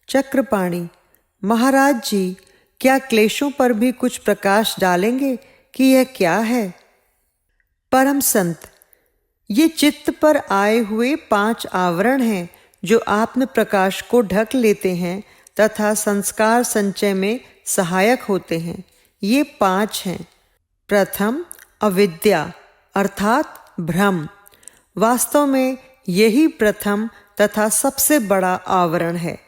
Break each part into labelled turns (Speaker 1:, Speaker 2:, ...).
Speaker 1: चक्रपाणि: महाराज जी, क्या क्लेशों पर भी कुछ प्रकाश डालेंगे कि यह क्या है? परम संत: ये चित्त पर आए हुए 5 आवरण हैं जो आत्म प्रकाश को ढक लेते हैं तथा संस्कार संचय में सहायक होते हैं। ये 5 हैं। प्रथम, अविद्या अर्थात भ्रम। वास्तव में यही प्रथम तथा सबसे बड़ा आवरण है।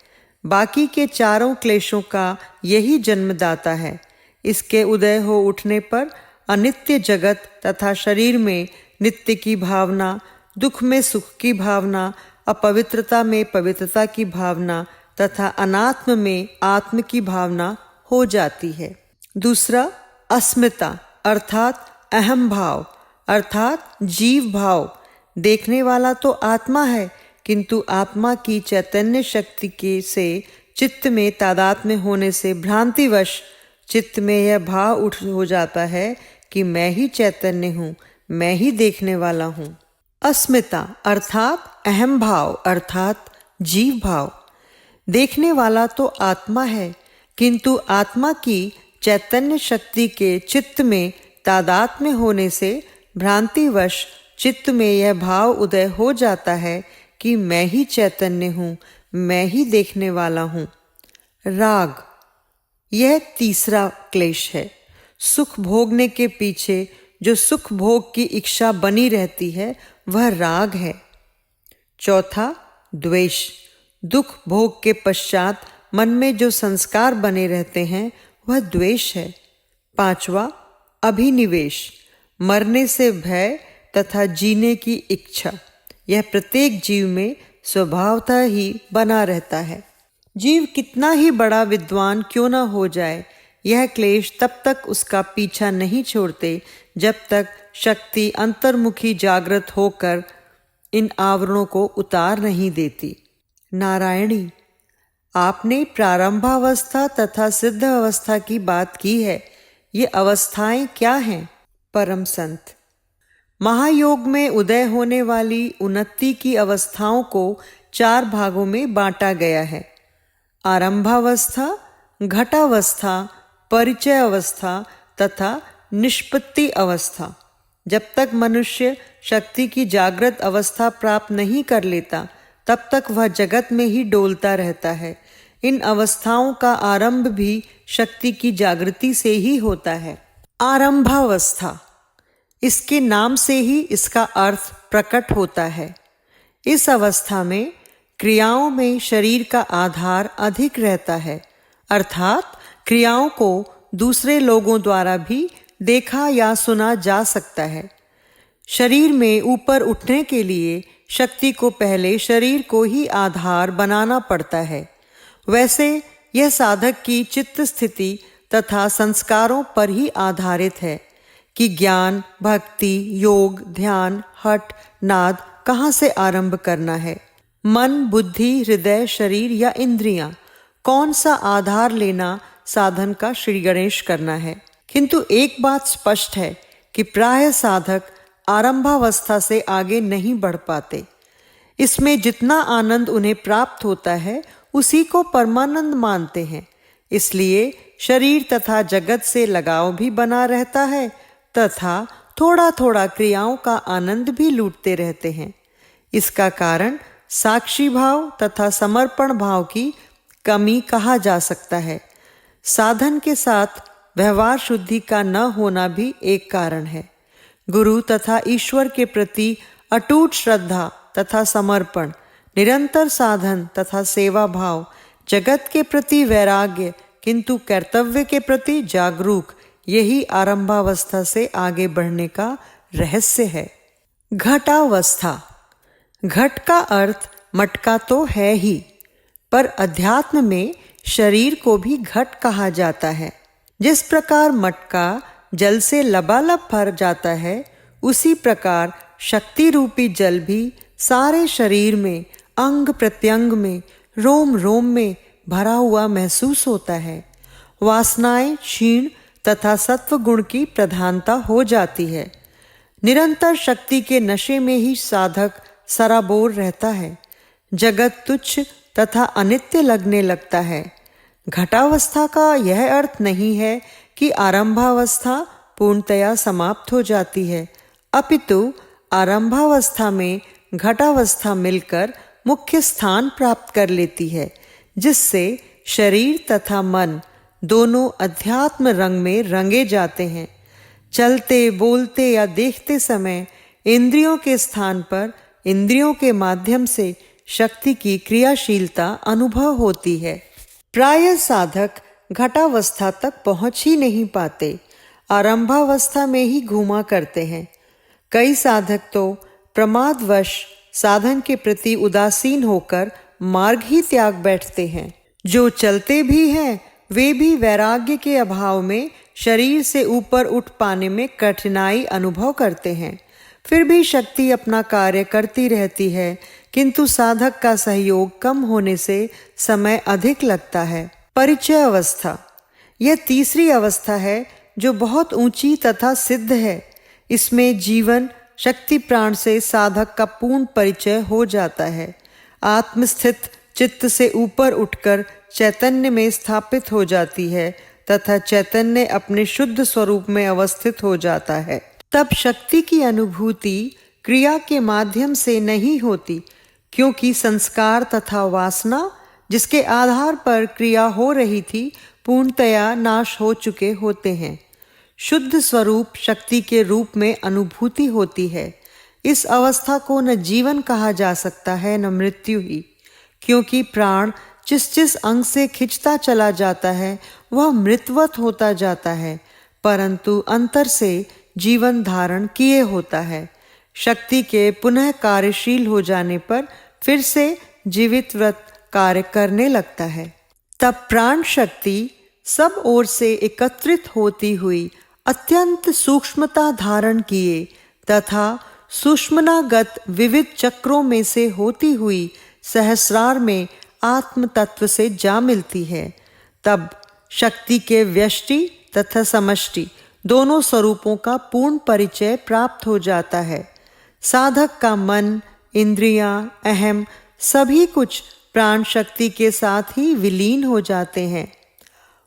Speaker 1: बाकी के चारों क्लेशों का यही जन्मदाता है। इसके उदय हो उठने पर अनित्य जगत तथा शरीर में नित्य की भावना, दुख में सुख की भावना, अपवित्रता में पवित्रता की भावना तथा अनात्म में आत्म की भावना हो जाती है। दूसरा, अस्मिता अर्थात अहम भाव अर्थात जीव भाव। देखने वाला तो आत्मा है, किंतु आत्मा की चैतन्य शक्ति के से चित्त में तादात्म्य होने से भ्रांतिवश चित्त में यह भाव उठ हो जाता है कि मैं ही चैतन्य हूँ, मैं ही देखने वाला हूँ। अस्मिता अर्थात अहम भाव अर्थात जीव भाव। देखने वाला तो आत्मा है, किंतु आत्मा की चैतन्य शक्ति के चित्त में तादात्म्य होने से भ्रांतिवश चित्त में यह भाव उदय हो जाता है कि मैं ही चैतन्य हूँ, मैं ही देखने वाला हूँ। राग, यह तीसरा क्लेश है। सुख भोगने के पीछे जो सुख भोग की इच्छा बनी रहती है वह राग है। चौथा, द्वेष। दुख भोग के पश्चात मन में जो संस्कार बने रहते हैं वह द्वेष है। पांचवा, अभिनिवेश। मरने से भय तथा जीने की इच्छा। यह प्रत्येक जीव में स्वभावतः ही बना रहता है। जीव कितना ही बड़ा विद्वान क्यों न हो जाए, यह क्लेश तब तक उसका पीछा नहीं छोड़ते जब तक शक्ति अंतर्मुखी जागृत होकर इन आवरणों को उतार नहीं देती। नारायणी, आपने प्रारंभावस्था तथा सिद्ध अवस्था की बात की है। ये अवस्थाएं क्या हैं? परम संत: महायोग में उदय होने वाली उन्नति की अवस्थाओं को 4 भागों में बांटा गया है। आरंभावस्था, घटावस्था, परिचय अवस्था तथा निष्पत्ति अवस्था। जब तक मनुष्य शक्ति की जागृत अवस्था प्राप्त नहीं कर लेता तब तक वह जगत में ही डोलता रहता है। इन अवस्थाओं का आरंभ भी शक्ति की जागृति से ही होता है। आरंभावस्था, इसके नाम से ही इसका अर्थ प्रकट होता है। इस अवस्था में क्रियाओं में शरीर का आधार अधिक रहता है, अर्थात क्रियाओं को दूसरे लोगों द्वारा भी देखा या सुना जा सकता है। शरीर में ऊपर उठने के लिए शक्ति को पहले शरीर को ही आधार बनाना पड़ता है। वैसे यह साधक की चित्त स्थिति तथा संस्कारों पर ही आधारित है कि ज्ञान, भक्ति, योग, ध्यान, हठ, नाद कहाँ से आरंभ करना है। मन, बुद्धि, हृदय, शरीर या इंद्रियां, कौन सा आधार लेना साधन का श्री गणेश करना है। किंतु एक बात स्पष्ट है कि प्रायः साधक आरंभावस्था से आगे नहीं बढ़ पाते। इसमें जितना आनंद उन्हें प्राप्त होता है उसी को परमानंद मानते हैं। इसलिए शरीर तथा जगत से लगाव भी बना रहता है तथा थोड़ा थोड़ा क्रियाओं का आनंद भी लूटते रहते हैं। इसका कारण साक्षी भाव तथा समर्पण भाव की कमी कहा जा सकता है। साधन के साथ व्यवहार शुद्धि का न होना भी एक कारण है। गुरु तथा ईश्वर के प्रति अटूट श्रद्धा तथा समर्पण, निरंतर साधन तथा सेवा भाव, जगत के प्रति वैराग्य किंतु कर्तव्य के प्रति जागरूक, यही आरंभावस्था से आगे बढ़ने का रहस्य है। घटावस्था, घट का अर्थ मटका तो है ही, पर अध्यात्म में शरीर को भी घट कहा जाता है। जिस प्रकार मटका जल से लबालब भर जाता है, उसी प्रकार शक्ति रूपी जल भी सारे शरीर में, अंग प्रत्यंग में, रोम रोम में भरा हुआ महसूस होता है। वासनाएं क्षीण तथा सत्व गुण की प्रधानता हो जाती है। निरंतर शक्ति के नशे में ही साधक सराबोर रहता है। जगत तुच्छ तथा अनित्य लगने लगता है। घटावस्था का यह अर्थ नहीं है कि आरंभावस्था पूर्णतया समाप्त हो जाती है, अपितु आरंभावस्था में घटावस्था मिलकर मुख्य स्थान प्राप्त कर लेती है, जिससे शरीर तथा मन दोनों अध्यात्म रंग में रंगे जाते हैं। चलते, बोलते या देखते समय इंद्रियों के स्थान पर इंद्रियों के माध्यम से शक्ति की क्रियाशीलता अनुभव होती है। प्रायः साधक घटावस्था तक पहुंच ही नहीं पाते, आरंभावस्था में ही घूमा करते हैं। कई साधक तो प्रमादवश साधन के प्रति उदासीन होकर मार्ग ही त्याग बैठते हैं। जो चलते भी हैं वे भी वैराग्य के अभाव में शरीर से ऊपर उठ पाने में कठिनाई अनुभव करते हैं। फिर भी शक्ति अपना कार्य करती रहती है, किंतु साधक का सहयोग कम होने से समय अधिक लगता है। परिचय अवस्था, यह तीसरी अवस्था है जो बहुत ऊंची तथा सिद्ध है। इसमें जीवन शक्ति प्राण से साधक का पूर्ण परिचय हो जाता है। आत्मस्थित चित्त से ऊपर उठकर चैतन्य में स्थापित हो जाती है तथा चैतन्य अपने शुद्ध स्वरूप में अवस्थित हो जाता है। तब शक्ति की अनुभूति क्रिया के माध्यम से नहीं होती, क्योंकि संस्कार तथा वासना जिसके आधार पर क्रिया हो रही थी पूर्णतया नाश हो चुके होते हैं। शुद्ध स्वरूप शक्ति के रूप में अनुभूति होती है। इस अवस्था को न जीवन कहा जा सकता है न मृत्यु ही, क्योंकि प्राण जिस अंग से खिंचता चला जाता है वह मृतवत होता जाता है, परंतु अंतर से जीवन धारण किए होता है। शक्ति के पुनः कार्यशील हो जाने पर फिर से जीवितव्रत कार्य करने लगता है। तब प्राण शक्ति सब ओर से एकत्रित होती हुई अत्यंत सूक्ष्मता धारण किए तथा सूक्ष्मनागत विविध चक्रों में से होती हुई सहस्रार में आत्म तत्व से जा मिलती है। तब शक्ति के व्यष्टि तथा समष्टि दोनों स्वरूपों का पूर्ण परिचय प्राप्त हो जाता है। साधक का मन, इंद्रियां, अहम सभी कुछ प्राण शक्ति के साथ ही विलीन हो जाते हैं।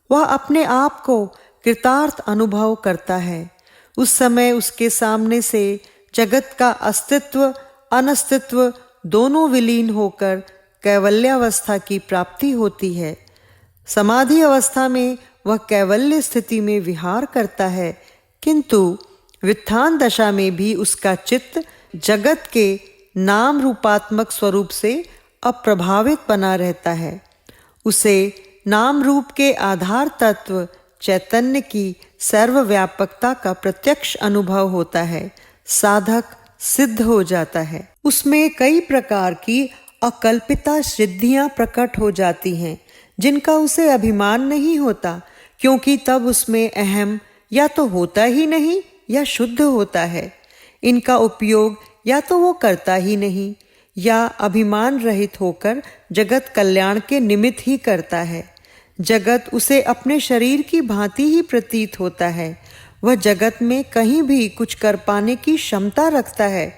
Speaker 1: वह अपने आप को कृतार्थ अनुभव करता है। उस समय उसके सामने से जगत का अस्तित्व अनस्तित्व दोनों विलीन होकर कैवल्यावस्था की प्राप्ति होती है। समाधि अवस्था में वह कैवल्य स्थिति में विहार करता है, किंतु वित्थान दशा में भी उसका चित्त जगत के नाम रूपात्मक स्वरूप से अप्रभावित बना रहता है। उसे नाम रूप के आधार तत्व चैतन्य की सर्वव्यापकता का प्रत्यक्ष अनुभव होता है। साधक सिद्ध हो जाता है। उसमें कई प्रकार की अकल्पिता सिद्धियां प्रकट हो जाती हैं, जिनका उसे अभिमान नहीं होता, क्योंकि तब उसमें अहम या तो होता ही नहीं या शुद्ध होता है। इनका उपयोग या तो वो करता ही नहीं या अभिमान रहित होकर जगत कल्याण के निमित्त ही करता है। जगत उसे अपने शरीर की भांति ही प्रतीत होता है। वह जगत में कहीं भी कुछ कर पाने की क्षमता रखता है,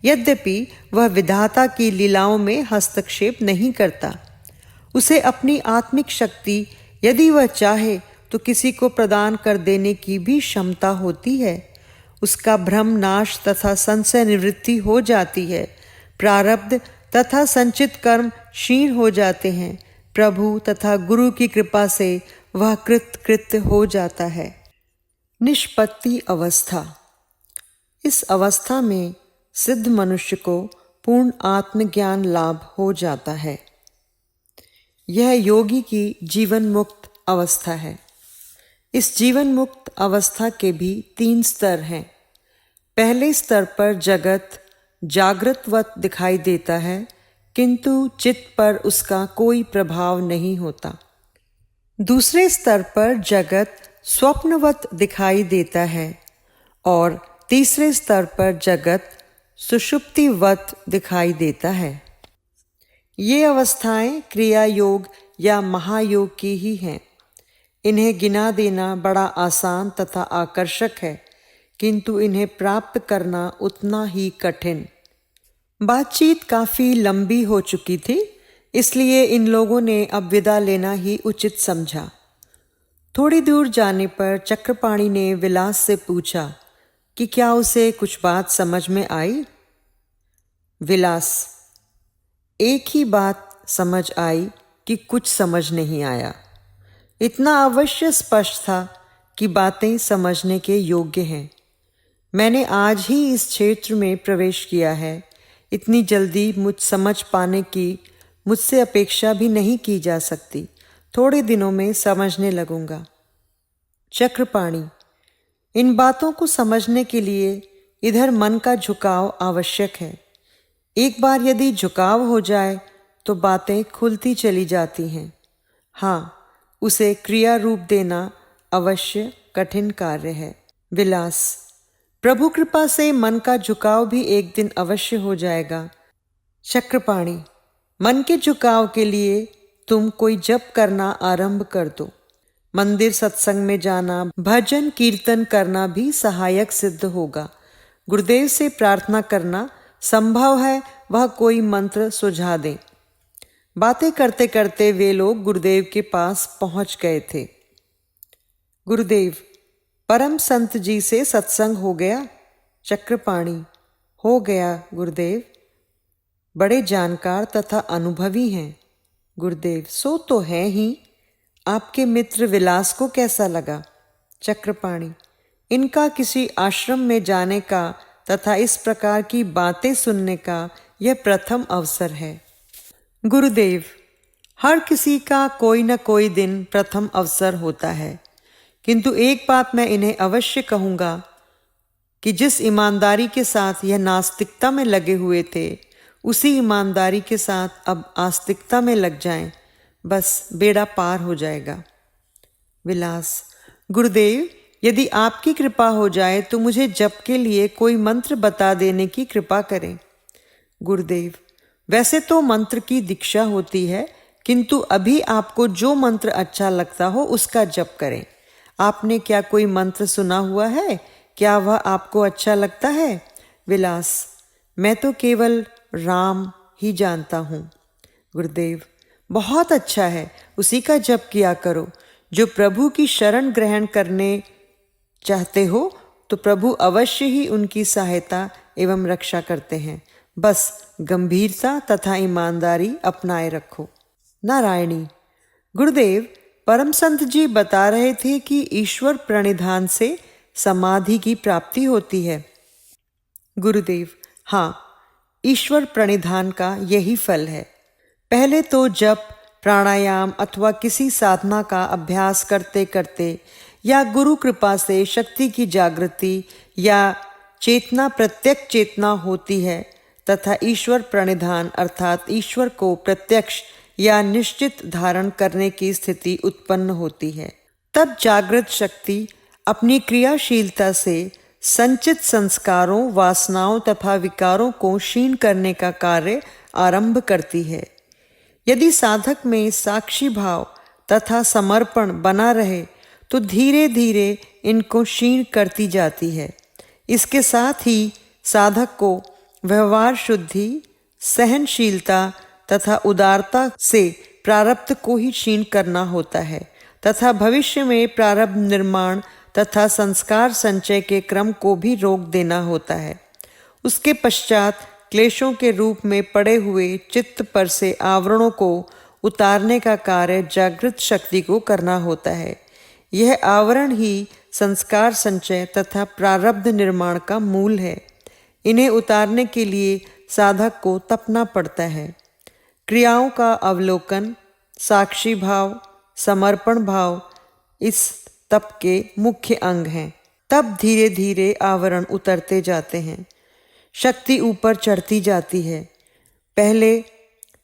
Speaker 1: यद्यपि वह विधाता की लीलाओं में हस्तक्षेप नहीं करता। उसे अपनी आत्मिक शक्ति यदि वह चाहे तो किसी को प्रदान कर देने की भी क्षमता होती है। उसका भ्रम नाश तथा संशय निवृत्ति हो जाती है। प्रारब्ध तथा संचित कर्म क्षीण हो जाते हैं। प्रभु तथा गुरु की कृपा से वह कृत्य हो जाता है। निष्पत्ति अवस्था, इस अवस्था में सिद्ध मनुष्य को पूर्ण आत्मज्ञान लाभ हो जाता है। यह योगी की जीवन मुक्त अवस्था है। इस जीवन मुक्त अवस्था के भी 3 स्तर हैं। पहले स्तर पर जगत जागृतवत दिखाई देता है, किंतु चित्त पर उसका कोई प्रभाव नहीं होता। दूसरे स्तर पर जगत स्वप्नवत दिखाई देता है और तीसरे स्तर पर जगत सुषुप्तिवत दिखाई देता है। ये अवस्थाएं क्रिया योग या महायोग की ही हैं। इन्हें गिना देना बड़ा आसान तथा आकर्षक है, किंतु इन्हें प्राप्त करना उतना ही कठिन। बातचीत काफी लंबी हो चुकी थी, इसलिए इन लोगों ने अब विदा लेना ही उचित समझा। थोड़ी दूर जाने पर चक्रपाणि ने विलास से पूछा कि क्या उसे कुछ बात समझ में आई। विलास: एक ही बात समझ आई कि कुछ समझ नहीं आया। इतना अवश्य स्पष्ट था कि बातें समझने के योग्य हैं। मैंने आज ही इस क्षेत्र में प्रवेश किया है। इतनी जल्दी मुझ समझ पाने की मुझसे अपेक्षा भी नहीं की जा सकती। थोड़े दिनों में समझने लगूंगा। चक्रपाणि: इन बातों को समझने के लिए इधर मन का झुकाव आवश्यक है। एक बार यदि झुकाव हो जाए तो बातें खुलती चली जाती हैं। हाँ, उसे क्रिया रूप देना अवश्य कठिन कार्य है। विलास: प्रभु कृपा से मन का झुकाव भी एक दिन अवश्य हो जाएगा। चक्रपाणि: मन के झुकाव के लिए तुम कोई जप करना आरंभ कर दो। मंदिर सत्संग में जाना, भजन कीर्तन करना भी सहायक सिद्ध होगा। गुरुदेव से प्रार्थना करना, संभव है वह कोई मंत्र सुझा दें। बातें करते करते वे लोग गुरुदेव के पास पहुंच गए थे। गुरुदेव: परम संत जी से सत्संग हो गया? चक्रपाणि: हो गया गुरुदेव, बड़े जानकार तथा अनुभवी हैं। गुरुदेव: सो तो है ही। आपके मित्र विलास को कैसा लगा? चक्रपाणि: इनका किसी आश्रम में जाने का तथा इस प्रकार की बातें सुनने का यह प्रथम अवसर है। गुरुदेव: हर किसी का कोई न कोई दिन प्रथम अवसर होता है, किंतु एक बात मैं इन्हें अवश्य कहूँगा कि जिस ईमानदारी के साथ यह नास्तिकता में लगे हुए थे, उसी ईमानदारी के साथ अब आस्तिकता में लग जाएं, बस बेड़ा पार हो जाएगा। विलास: गुरुदेव, यदि आपकी कृपा हो जाए तो मुझे जप के लिए कोई मंत्र बता देने की कृपा करें। गुरुदेव: वैसे तो मंत्र की दीक्षा होती है, किंतु अभी आपको जो मंत्र अच्छा लगता हो उसका जप करें। आपने क्या कोई मंत्र सुना हुआ है? क्या वह आपको अच्छा लगता है? विलास: मैं तो केवल राम ही जानता हूँ। गुरुदेव: बहुत अच्छा है, उसी का जप किया करो। जो प्रभु की शरण ग्रहण करने चाहते हो तो प्रभु अवश्य ही उनकी सहायता एवं रक्षा करते हैं। बस गंभीरता तथा ईमानदारी अपनाए रखो। नारायणी: गुरुदेव, परम संत जी बता रहे थे कि ईश्वर प्रणिधान से समाधि की प्राप्ति होती है। गुरुदेव: हाँ, ईश्वर प्रणिधान का यही फल है। पहले तो जप, प्राणायाम अथवा किसी साधना का अभ्यास करते करते या गुरु कृपा से शक्ति की जागृति या चेतना प्रत्यक्ष चेतना होती है तथा ईश्वर प्रणिधान अर्थात ईश्वर को प्रत्यक्ष या निश्चित धारण करने की स्थिति उत्पन्न होती है। तब जागृत शक्ति अपनी क्रियाशीलता से संचित संस्कारों, वासनाओं तथा विकारों को क्षीण करने का कार्य आरंभ करती है। यदि साधक में साक्षी भाव तथा समर्पण बना रहे तो धीरे धीरे इनको क्षीण करती जाती है। इसके साथ ही साधक को व्यवहार शुद्धि, सहनशीलता तथा उदारता से प्रारब्ध को ही क्षीण करना होता है तथा भविष्य में प्रारब्ध निर्माण तथा संस्कार संचय के क्रम को भी रोक देना होता है। उसके पश्चात क्लेशों के रूप में पड़े हुए चित्त पर से आवरणों को उतारने का कार्य जागृत शक्ति को करना होता है। यह आवरण ही संस्कार संचय तथा प्रारब्ध निर्माण का मूल है। इन्हें उतारने के लिए साधक को तपना पड़ता है। क्रियाओं का अवलोकन, साक्षी भाव, समर्पण भाव इस तप के मुख्य अंग हैं। तब धीरे धीरे आवरण उतरते जाते हैं, शक्ति ऊपर चढ़ती जाती है। पहले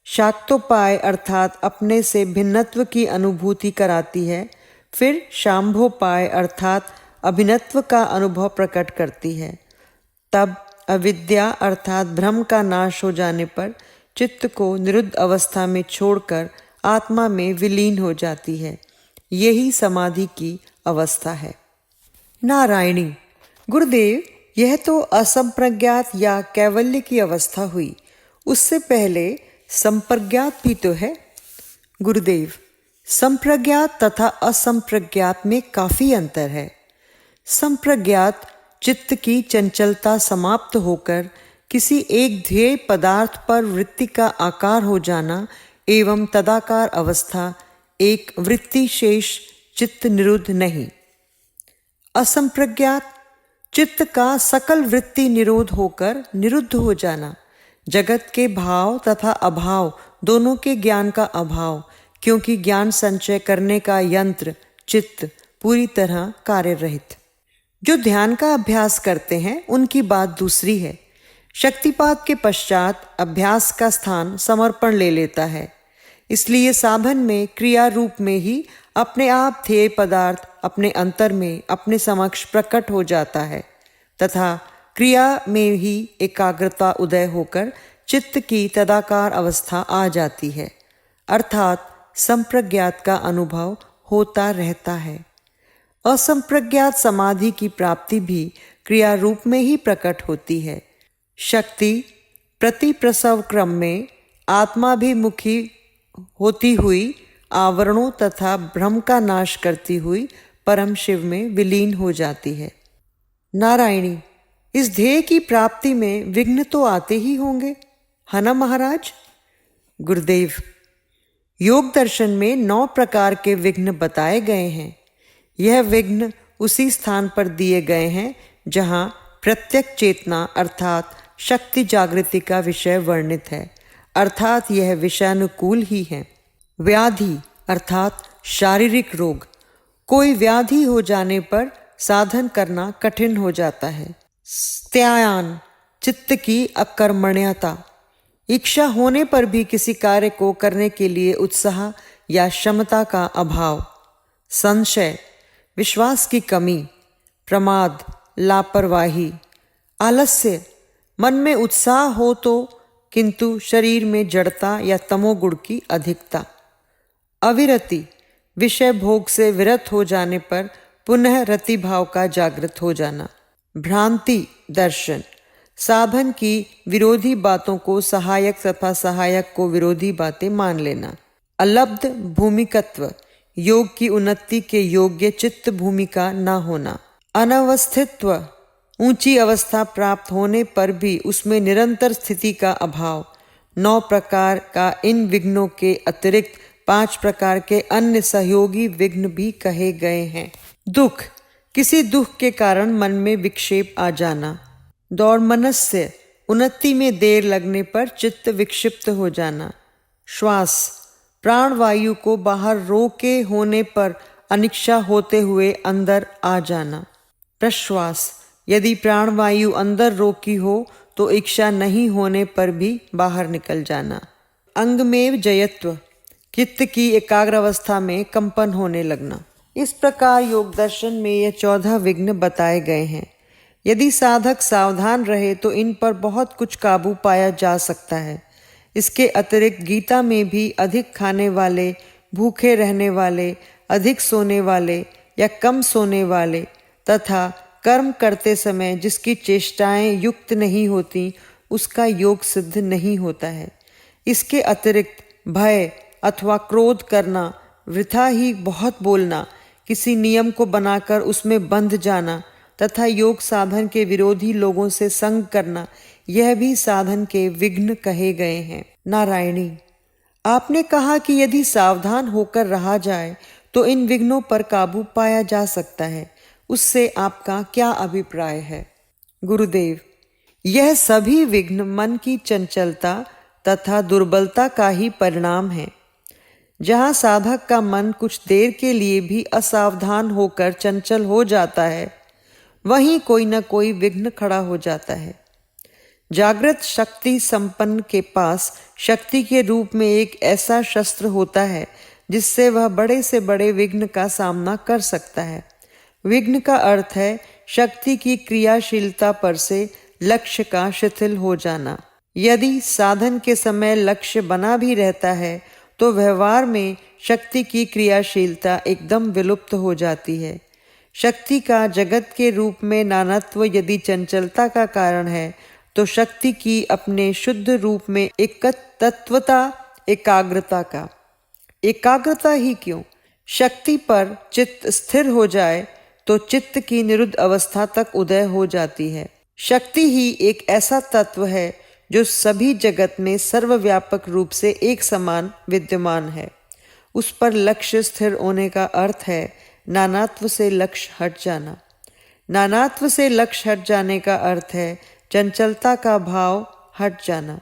Speaker 1: शाक्तोपाय अर्थात अपने से भिन्नत्व की अनुभूति कराती है, फिर शांभोपाय अर्थात अभिन्नत्व का अनुभव प्रकट करती है। तब अविद्या अर्थात भ्रम का नाश हो जाने पर चित्त को निरुद्ध अवस्था में छोड़कर आत्मा में विलीन हो जाती है। यही समाधि की अवस्था है। नारायणी: गुरुदेव, यह तो असंप्रज्ञात या कैवल्य की अवस्था हुई। उससे पहले संप्रज्ञात भी तो है। गुरुदेव, संप्रज्ञात तथा असंप्रज्ञात में काफी अंतर है। संप्रज्ञात चित्त की चंचलता समाप्त होकर किसी एक ध्येय पदार्थ पर वृत्ति का आकार हो जाना एवं तदाकार अवस्था एक वृत्ति शेष चित्त निरुद्ध नहीं। असंप्रज्ञात चित्त का सकल वृत्ति निरोध होकर निरुद्ध हो जाना, जगत के भाव तथा अभाव दोनों के ज्ञान का अभाव, क्योंकि ज्ञान संचय करने का यंत्र चित्त पूरी तरह कार्य रहित। जो ध्यान का अभ्यास करते हैं उनकी बात दूसरी है। शक्तिपात के पश्चात अभ्यास का स्थान समर्पण ले लेता है, इसलिए साधन में क्रिया रूप में ही अपने आप ध्येय पदार्थ अपने अंतर में अपने समक्ष प्रकट हो जाता है तथा क्रिया में ही एकाग्रता उदय होकर चित्त की तदाकार अवस्था आ जाती है, अर्थात संप्रज्ञात का अनुभव होता रहता है। असंप्रज्ञात समाधि की प्राप्ति भी क्रिया रूप में ही प्रकट होती है। शक्ति प्रति प्रसव क्रम में आत्माभिमुखी होती हुई आवरणों तथा भ्रम का नाश करती हुई परम शिव में विलीन हो जाती है। नारायणी, इस ध्येय की प्राप्ति में विघ्न तो आते ही होंगे, है ना महाराज? गुरुदेव, योग दर्शन में 9 प्रकार के विघ्न बताए गए हैं। यह विघ्न उसी स्थान पर दिए गए हैं जहाँ प्रत्यक्ष चेतना अर्थात शक्ति जागृति का विषय वर्णित है, अर्थात यह विषयानुकूल ही है। व्याधि अर्थात शारीरिक रोग, कोई व्याधि हो जाने पर साधन करना कठिन हो जाता है। स्त्यायान चित्त की अकर्मण्यता, इच्छा होने पर भी किसी कार्य को करने के लिए उत्साह या क्षमता का अभाव। संशय विश्वास की कमी। प्रमाद लापरवाही। आलस्य मन में उत्साह हो तो किंतु शरीर में जड़ता या तमोगुण की अधिकता। अविरति विषय भोग से विरत हो जाने पर पुनः रति भाव का जागृत हो जाना। भ्रांति दर्शन साधन की विरोधी बातों को सहायक तथा सहायक को विरोधी बातें मान लेना। अलब्ध भूमिकत्व योग की उन्नति के योग्य चित्त भूमिका न होना। अनवस्थित्व ऊंची अवस्था प्राप्त होने पर भी उसमें निरंतर स्थिति का अभाव। 9 प्रकार का इन विघ्नों के अतिरिक्त 5 प्रकार के अन्य सहयोगी विघ्न भी कहे गए हैं। दुख किसी दुख के कारण मन में विक्षेप आ जाना। दौर्मनस्य उन्नति में देर लगने पर चित्त विक्षिप्त हो जाना। श्वास प्राणवायु को बाहर रोके होने पर अनिच्छा होते हुए अंदर आ जाना। प्रश्वास यदि प्राणवायु अंदर रोकी हो तो इच्छा नहीं होने पर भी बाहर निकल जाना। अंगमेव जयत्व चित्त की एकाग्र अवस्था में कंपन होने लगना। इस प्रकार योग दर्शन में ये 14 विघ्न बताए गए हैं। यदि साधक सावधान रहे तो इन पर बहुत कुछ काबू पाया जा सकता है। इसके अतिरिक्त गीता में भी अधिक खाने वाले, भूखे रहने वाले, अधिक सोने वाले या कम सोने वाले तथा कर्म करते समय जिसकी चेष्टाएं युक्त नहीं होती उसका योग सिद्ध नहीं होता है। इसके अतिरिक्त भय अथवा क्रोध करना, वृथा ही बहुत बोलना, किसी नियम को बनाकर उसमें बंध जाना तथा योग साधन के विरोधी लोगों से संग करना, यह भी साधन के विघ्न कहे गए हैं। नारायणी, आपने कहा कि यदि सावधान होकर रहा जाए तो इन विघ्नों पर काबू पाया जा सकता है, उससे आपका क्या अभिप्राय है? गुरुदेव, यह सभी विघ्न मन की चंचलता तथा दुर्बलता का ही परिणाम है। जहाँ साधक का मन कुछ देर के लिए भी असावधान होकर चंचल हो जाता है, वहीं कोई न कोई विघ्न खड़ा हो जाता है। जागृत शक्ति संपन्न के पास शक्ति के रूप में एक ऐसा शस्त्र होता है जिससे वह बड़े से बड़े विघ्न का सामना कर सकता है। विघ्न का अर्थ है शक्ति की क्रियाशीलता पर से लक्ष्य का शिथिल हो जाना। यदि साधन के समय लक्ष्य बना भी रहता है तो व्यवहार में शक्ति की क्रियाशीलता एकदम विलुप्त हो जाती है। शक्ति का जगत के रूप में नानत्व यदि चंचलता का कारण है तो शक्ति की अपने शुद्ध रूप में एक तत्वता एकाग्रता ही क्यों, शक्ति पर चित्त स्थिर हो जाए तो चित्त की निरुद्ध अवस्था तक उदय हो जाती है। शक्ति ही एक ऐसा तत्व है जो सभी जगत में सर्वव्यापक रूप से एक समान विद्यमान है। उस पर लक्ष्य स्थिर होने का अर्थ है नानात्व से लक्ष्य हट जाना। नानात्व से लक्ष्य हट जाने का अर्थ है चंचलता का भाव हट जाना।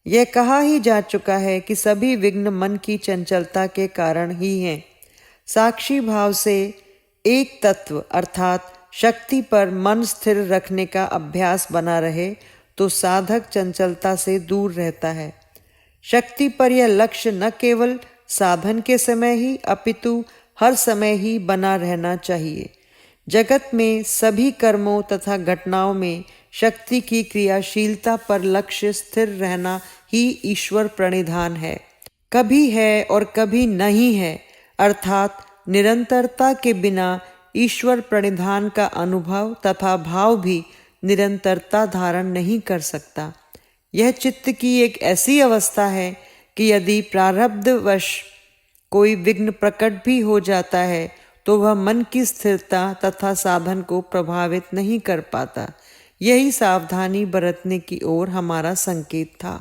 Speaker 1: यह कहा ही जा चुका है कि सभी विघ्न मन की चंचलता के कारण ही हैं। साक्षी भाव से एक तत्व अर्थात शक्ति पर मन स्थिर रखने का अभ्यास बना रहे तो साधक चंचलता से दूर रहता है। शक्ति पर यह लक्ष्य न केवल साधन के समय ही अपितु हर समय ही बना रहना चाहिए। जगत में सभी कर्मों तथा घटनाओं में शक्ति की क्रियाशीलता पर लक्ष्य स्थिर रहना ही ईश्वर प्रणिधान है। कभी है और कभी नहीं है अर्थात निरंतरता के बिना ईश्वर प्रणिधान का अनुभव तथा भाव भी निरंतरता धारण नहीं कर सकता। यह चित्त की एक ऐसी अवस्था है कि यदि प्रारब्धवश कोई विघ्न प्रकट भी हो जाता है तो वह मन की स्थिरता तथा साधन को प्रभावित नहीं कर पाता। यही सावधानी बरतने की ओर हमारा संकेत था।